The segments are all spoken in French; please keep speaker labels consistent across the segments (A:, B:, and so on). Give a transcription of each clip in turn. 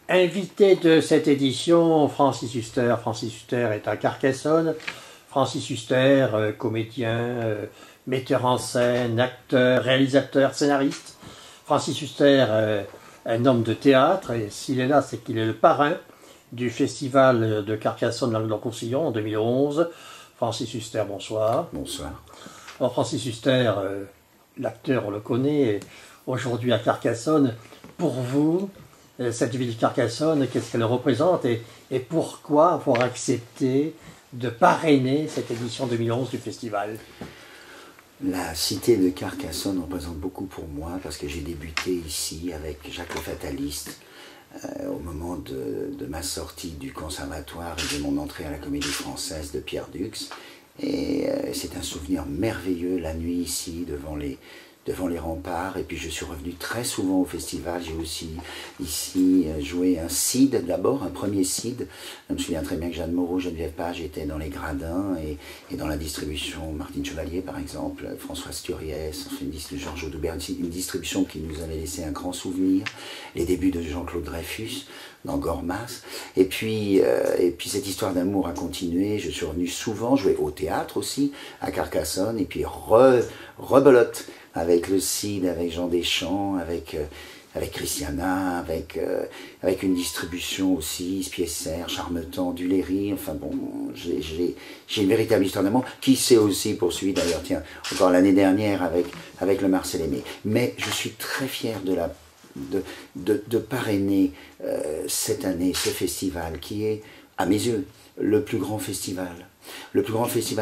A: Invité de cette édition, Francis Huster. Francis Huster est à Carcassonne. Francis Huster, comédien, metteur en scène, acteur, réalisateur, scénariste. Francis Huster, un homme de théâtre, et s'il est là, c'est qu'il est le parrain du festival de Carcassonne Languedoc-Roussillon en 2011. Francis Huster, bonsoir.
B: Bonsoir.
A: Alors Francis Huster, l'acteur, on le connaît, aujourd'hui à Carcassonne. Pour vous, cette ville de Carcassonne, qu'est-ce qu'elle représente et pourquoi avoir accepté de parrainer cette édition 2011 du festival?
B: La cité de Carcassonne représente beaucoup pour moi parce que j'ai débuté ici avec Jacques le Fataliste au moment de ma sortie du conservatoire et de mon entrée à la Comédie Française de Pierre Dux. Et c'est un souvenir merveilleux, la nuit ici, devant les remparts. Et puis je suis revenu très souvent au festival. J'ai aussi ici joué un Cid d'abord, un premier Cid. Je me souviens très bien que Jeanne Moreau, Geneviève Page étaient dans les gradins et dans la distribution, Martine Chevalier par exemple, Françoise Turiès, Georges Audoubert, une distribution qui nous avait laissé un grand souvenir. Les débuts de Jean-Claude Dreyfus dans Gormas. Et puis cette histoire d'amour a continué. Je suis revenu souvent jouer au théâtre aussi, à Carcassonne, et puis rebelote avec le Cid, avec Jean Deschamps, avec Christiana, avec une distribution aussi, Spiesser, Charmetan, Duléry, enfin bon, j'ai une véritable histoire d'amour qui s'est aussi poursuivie d'ailleurs, tiens, encore l'année dernière avec le Marcel Aimé. Mais je suis très fier de parrainer cette année ce festival qui est, à mes yeux, le plus grand festival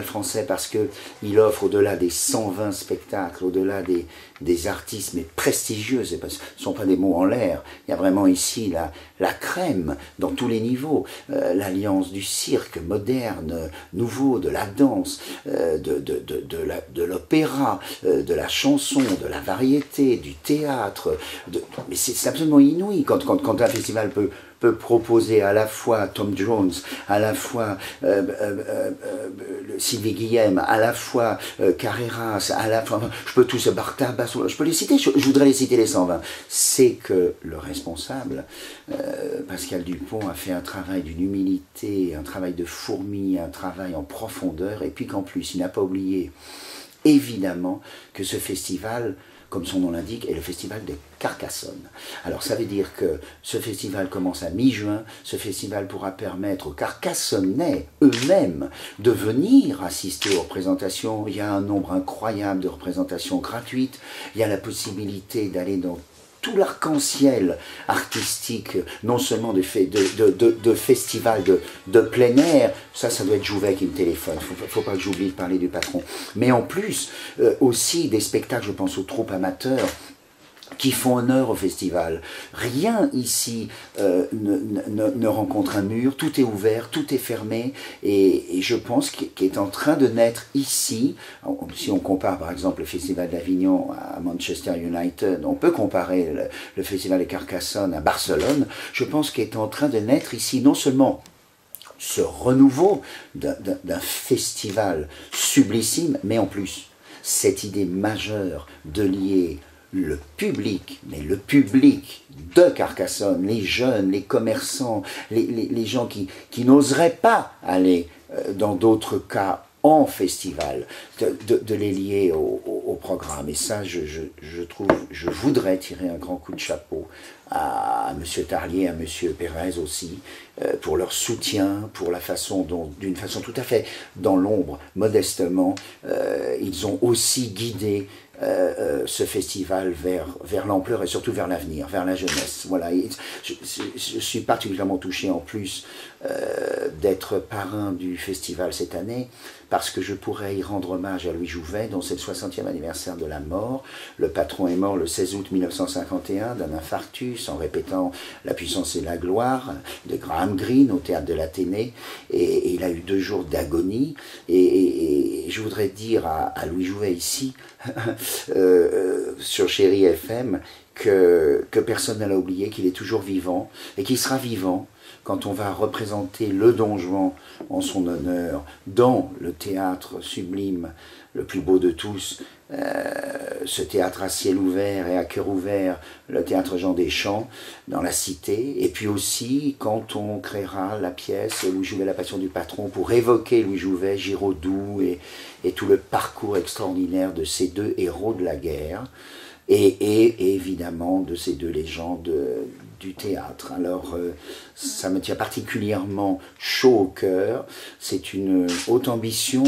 B: français parce qu'il offre au-delà des 120 spectacles, au-delà des artistes mais prestigieux, ce ne sont pas des mots en l'air, il y a vraiment ici la crème dans tous les niveaux, l'alliance du cirque moderne, nouveau, de la danse, de l'opéra, de la chanson, de la variété, du théâtre, mais c'est absolument inouï quand un festival peut proposer à la fois Tom Jones, à la fois Sylvie Guillem, à la fois Carreras, à la fois, je peux tous, Bartha, Basso, je peux les citer, je voudrais les citer les 120. C'est que le responsable, Pascal Dupont, a fait un travail d'une humilité, un travail de fourmi, un travail en profondeur, et puis qu'en plus, il n'a pas oublié, évidemment, que ce festival, comme son nom l'indique, est le festival de Carcassonne. Alors ça veut dire que ce festival commence à mi-juin, ce festival pourra permettre aux Carcassonnais eux-mêmes de venir assister aux représentations. Il y a un nombre incroyable de représentations gratuites, il y a la possibilité d'aller dans tout l'arc-en-ciel artistique, non seulement de festivals de plein air, ça doit être Jouvet qui me téléphone, faut pas que j'oublie de parler du patron, mais en plus, aussi des spectacles, je pense aux troupes amateurs, qui font honneur au festival. Rien ici ne rencontre un mur, tout est ouvert, tout est fermé, et je pense qu'il est en train de naître ici, si on compare par exemple le festival d'Avignon à Manchester United, on peut comparer le festival de Carcassonne à Barcelone, je pense qu'il est en train de naître ici non seulement ce renouveau d'un festival sublissime, mais en plus, cette idée majeure de lier le public, mais le public de Carcassonne, les jeunes, les commerçants, les gens qui n'oseraient pas aller dans d'autres cas en festival, de les lier au programme. Et ça, je voudrais tirer un grand coup de chapeau à M. Tarlier, à M. Pérez aussi, pour leur soutien, pour la façon dont, d'une façon tout à fait dans l'ombre, modestement, ils ont aussi guidé ce festival vers l'ampleur et surtout vers l'avenir, vers la jeunesse. Voilà. Je suis particulièrement touché en plus d'être parrain du festival cette année parce que je pourrais y rendre hommage à Louis Jouvet, dont c'est le 60e anniversaire de la mort. Le patron est mort le 16 août 1951 d'un infarctus en répétant La puissance et la gloire de Graham Greene au théâtre de l'Athénée, et il a eu 2 jours d'agonie, et je voudrais dire à Louis Jouvet ici sur Chéri FM que personne ne l'a oublié, qu'il est toujours vivant, et qu'il sera vivant quand on va représenter le Don Juan en son honneur dans le théâtre sublime, le plus beau de tous, ce théâtre à ciel ouvert et à cœur ouvert, le théâtre Jean Deschamps, dans la Cité, et puis aussi quand on créera la pièce Louis Jouvet, la Passion du Patron, pour évoquer Louis Jouvet, Giraudoux et tout le parcours extraordinaire de ces deux héros de la guerre, et évidemment de ces deux légendes du théâtre. Alors ça me tient particulièrement chaud au cœur, c'est une haute ambition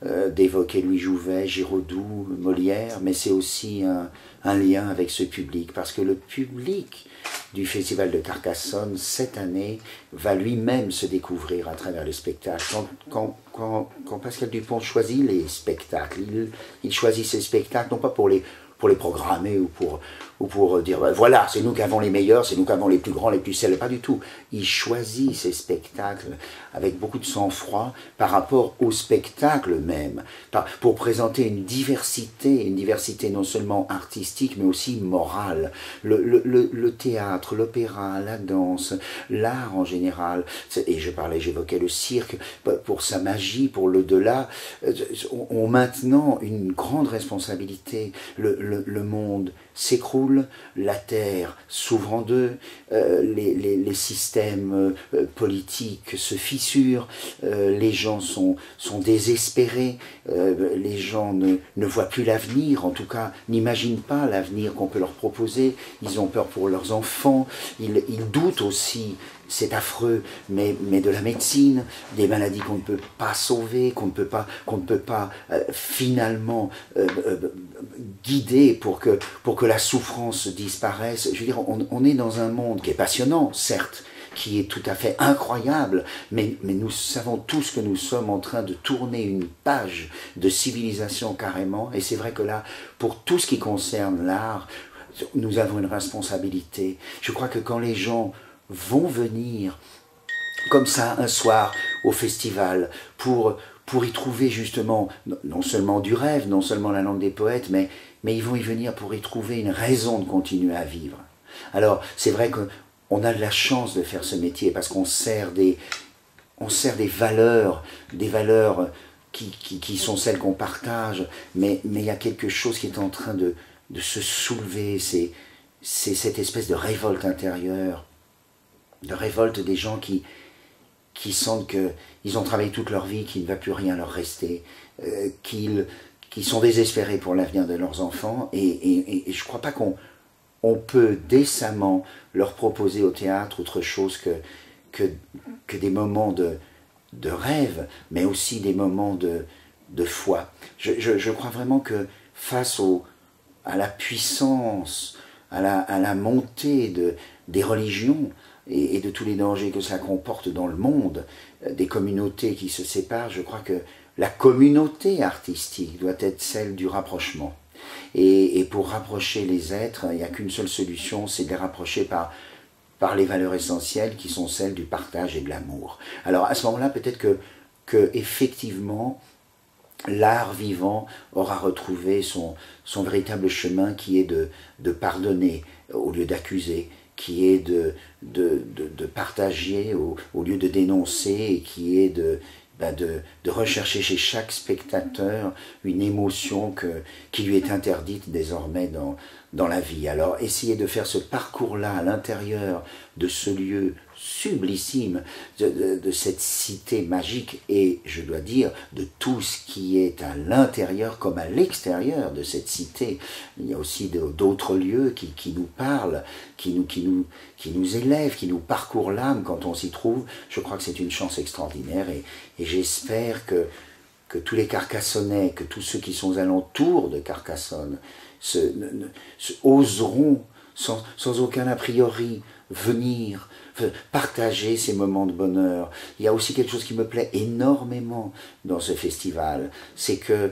B: d'évoquer Louis Jouvet, Giraudoux, Molière, mais c'est aussi un lien avec ce public, parce que le public du Festival de Carcassonne, cette année, va lui-même se découvrir à travers les spectacles. Quand Pascal Dupont choisit les spectacles, il choisit ses spectacles non pas pour les programmer ou pour dire voilà, c'est nous qui avons les meilleurs, c'est nous qui avons les plus grands, les plus célèbres, pas du tout. Il choisit ses spectacles avec beaucoup de sang-froid par rapport au spectacle même, pour présenter une diversité non seulement artistique mais aussi morale. Le théâtre, l'opéra, la danse, l'art en général, et j'évoquais le cirque pour sa magie, pour l'au-delà, ont maintenant une grande responsabilité. Le monde s'écroule, la terre s'ouvre en deux, les systèmes politiques se fissurent, les gens sont désespérés, les gens ne voient plus l'avenir, en tout cas n'imaginent pas l'avenir qu'on peut leur proposer, ils ont peur pour leurs enfants, ils doutent aussi, c'est affreux, mais de la médecine, des maladies qu'on ne peut pas sauver, qu'on ne peut pas finalement guider pour que la souffrance disparaisse. Je veux dire, on est dans un monde qui est passionnant, certes, qui est tout à fait incroyable, mais nous savons tous que nous sommes en train de tourner une page de civilisation carrément, et c'est vrai que là, pour tout ce qui concerne l'art, nous avons une responsabilité. Je crois que quand les gens vont venir comme ça un soir au festival pour y trouver justement non seulement du rêve, non seulement la langue des poètes, mais ils vont y venir pour y trouver une raison de continuer à vivre. Alors c'est vrai qu'on a de la chance de faire ce métier parce qu'on sert des valeurs qui sont celles qu'on partage, mais il y a quelque chose qui est en train de se soulever, c'est cette espèce de révolte intérieure, de révolte des gens qui sentent qu'ils ont travaillé toute leur vie, qu'il ne va plus rien leur rester, qu'ils sont désespérés pour l'avenir de leurs enfants, et je ne crois pas qu'on peut décemment leur proposer au théâtre autre chose que des moments de rêve, mais aussi des moments de foi. Je crois vraiment que face à la puissance, à la montée des religions, et de tous les dangers que ça comporte dans le monde, des communautés qui se séparent, je crois que la communauté artistique doit être celle du rapprochement. Et pour rapprocher les êtres, il n'y a qu'une seule solution, c'est de les rapprocher par les valeurs essentielles qui sont celles du partage et de l'amour. Alors à ce moment-là, peut-être que effectivement, l'art vivant aura retrouvé son véritable chemin qui est de pardonner au lieu d'accuser, qui est de partager au lieu de dénoncer, et qui est de rechercher chez chaque spectateur une émotion qui lui est interdite désormais dans la vie. Alors essayez de faire ce parcours-là à l'intérieur de ce lieu sublissime, de cette cité magique, et je dois dire de tout ce qui est à l'intérieur comme à l'extérieur de cette cité. Il y a aussi d'autres lieux qui nous parlent, qui nous élèvent, qui nous parcourent l'âme quand on s'y trouve. Je crois que c'est une chance extraordinaire, et j'espère que tous les Carcassonnais, que tous ceux qui sont aux alentours de Carcassonne oseront sans aucun a priori venir, partager ces moments de bonheur. Il y a aussi quelque chose qui me plaît énormément dans ce festival, c'est que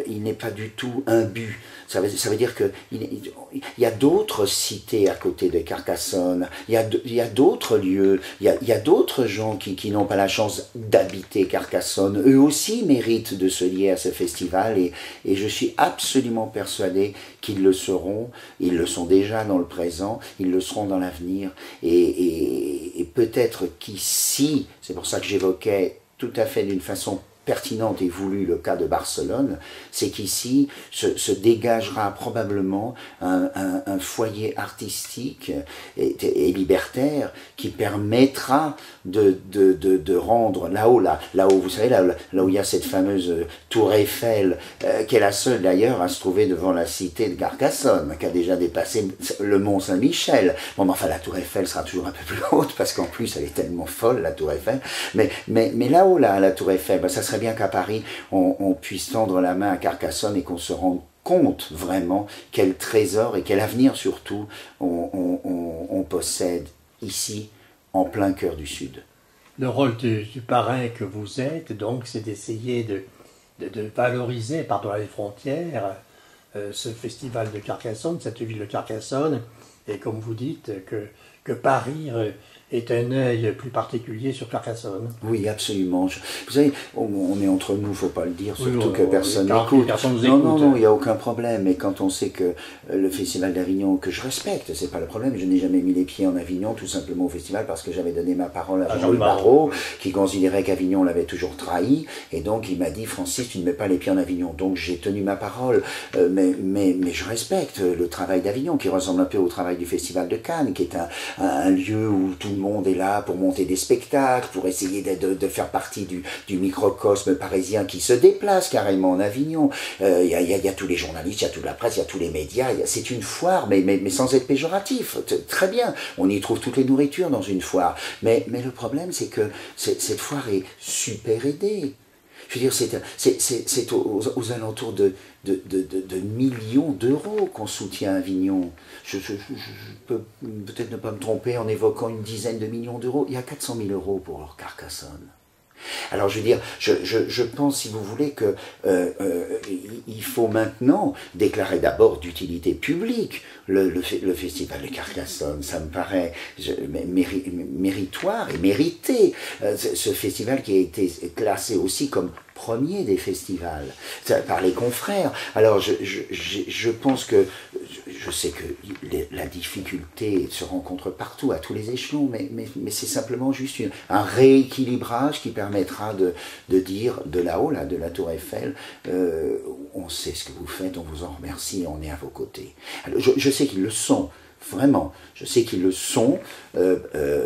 B: il n'est pas du tout un but. Ça veut dire que il y a d'autres cités à côté de Carcassonne, il y a d'autres lieux, il y a d'autres gens qui n'ont pas la chance d'habiter Carcassonne. Eux aussi méritent de se lier à ce festival et je suis absolument persuadé qu'ils le seront. Ils le sont déjà dans le présent, ils le seront dans l'avenir et peut-être qu'ici, c'est pour ça que j'évoquais tout à fait d'une façon pertinente et voulue le cas de Barcelone, c'est qu'ici se dégagera probablement un foyer artistique et libertaire qui permettra de rendre là-haut, vous savez, là où il y a cette fameuse tour Eiffel, qui est la seule d'ailleurs à se trouver devant la cité de Carcassonne, qui a déjà dépassé le mont Saint-Michel. Bon, mais enfin, la tour Eiffel sera toujours un peu plus haute, parce qu'en plus, elle est tellement folle, la tour Eiffel. Mais là-haut, là, la tour Eiffel, ben, ça serait bien qu'à Paris, on puisse tendre la main à Carcassonne et qu'on se rende compte vraiment quel trésor et quel avenir surtout on possède ici, en plein cœur du Sud.
A: Le rôle du parrain que vous êtes, donc, c'est d'essayer de valoriser par-delà les frontières ce festival de Carcassonne, cette ville de Carcassonne, et comme vous dites, que Paris est un œil plus particulier sur Carcassonne.
B: Oui, absolument. Vous savez, on est entre nous, il ne faut pas le dire, surtout
A: oui,
B: que personne n'écoute. Non, il n'y a aucun problème. Mais quand on sait que le Festival d'Avignon, que je respecte, c'est pas le problème, je n'ai jamais mis les pieds en Avignon, tout simplement au festival, parce que j'avais donné ma parole à Jean-Louis Barrault, qui considérait qu'Avignon l'avait toujours trahi, et donc il m'a dit, Francis, tu ne mets pas les pieds en Avignon. Donc j'ai tenu ma parole, mais je respecte le travail d'Avignon, qui ressemble un peu au travail du Festival de Cannes, qui est un lieu où tout le monde est là pour monter des spectacles, pour essayer de faire partie du microcosme parisien qui se déplace carrément en Avignon. Il y a tous les journalistes, il y a toute la presse, il y a tous les médias. C'est une foire, mais sans être péjoratif. Très bien, on y trouve toutes les nourritures dans une foire. Mais le problème, c'est que cette foire est super aidée. Je veux dire, c'est aux alentours de millions d'euros qu'on soutient Avignon. Je peux peut-être ne pas me tromper en évoquant une dizaine de millions d'euros. Il y a 400 000 euros pour Carcassonne. Alors je veux dire, je pense, si vous voulez, que il faut maintenant déclarer d'abord d'utilité publique le festival de Carcassonne. Ça me paraît méritoire et mérité. Ce festival qui a été classé aussi comme premier des festivals par les confrères. Alors je pense que je sais que la difficulté se rencontre partout, à tous les échelons, mais c'est simplement juste un rééquilibrage qui permettra de dire de là-haut, là, de la tour Eiffel, on sait ce que vous faites, on vous en remercie, on est à vos côtés. Alors, je sais qu'ils le sont. Vraiment, je sais qu'ils le sont,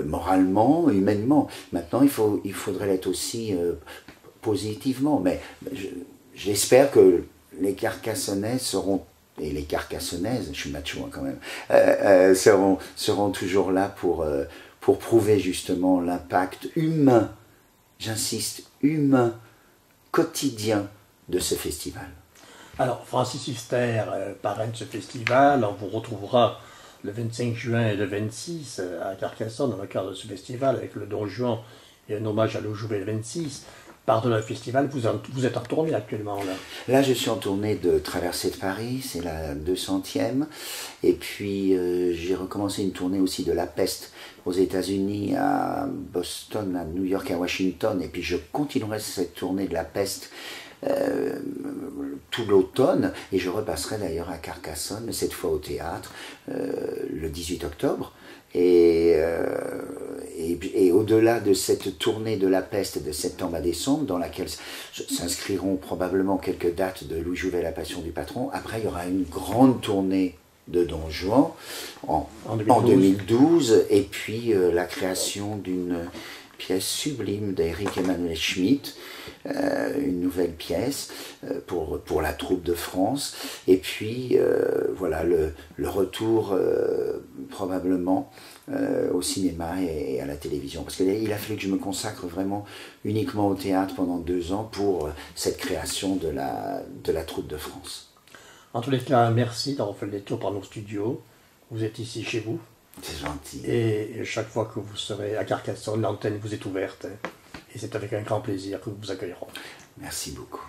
B: moralement, humainement. Maintenant, il faudrait l'être aussi positivement, mais j'espère que les Carcassonnais seront, et les Carcassonnaises, je suis macho quand même, seront toujours là pour prouver justement l'impact humain, j'insiste, humain, quotidien de ce festival.
A: Alors, Francis Huster, parrain de ce festival, on vous retrouvera le 25 juin et le 26 à Carcassonne dans le cadre de ce festival avec le Don Juan et un hommage à l'Ojouvet le 26. Par-delà le festival, vous êtes en tournée actuellement là.
B: Là, je suis en tournée de Traversée de Paris, c'est la 200e. Et puis, j'ai recommencé une tournée aussi de La Peste aux États-Unis, à Boston, à New York, à Washington. Et puis, je continuerai cette tournée de La Peste tout l'automne. Et je repasserai d'ailleurs à Carcassonne, cette fois au théâtre, le 18 octobre. Et au-delà de cette tournée de La Peste de septembre à décembre, dans laquelle s'inscriront probablement quelques dates de Louis Jouvet, La Passion du Patron, après il y aura une grande tournée de Don Juan en 2012, et puis la création d'une pièce sublime d'Éric Emmanuel Schmitt, une nouvelle pièce pour la troupe de France, et puis voilà le retour probablement au cinéma et à la télévision, parce qu'il a fallu que je me consacre vraiment uniquement au théâtre pendant 2 ans pour cette création de la troupe de France.
A: En tous les cas, merci d'avoir fait le détour par nos studios. Vous êtes ici chez vous.
B: C'est gentil.
A: Et chaque fois que vous serez à Carcassonne, l'antenne vous est ouverte. Et c'est avec un grand plaisir que nous vous accueillerons.
B: Merci beaucoup.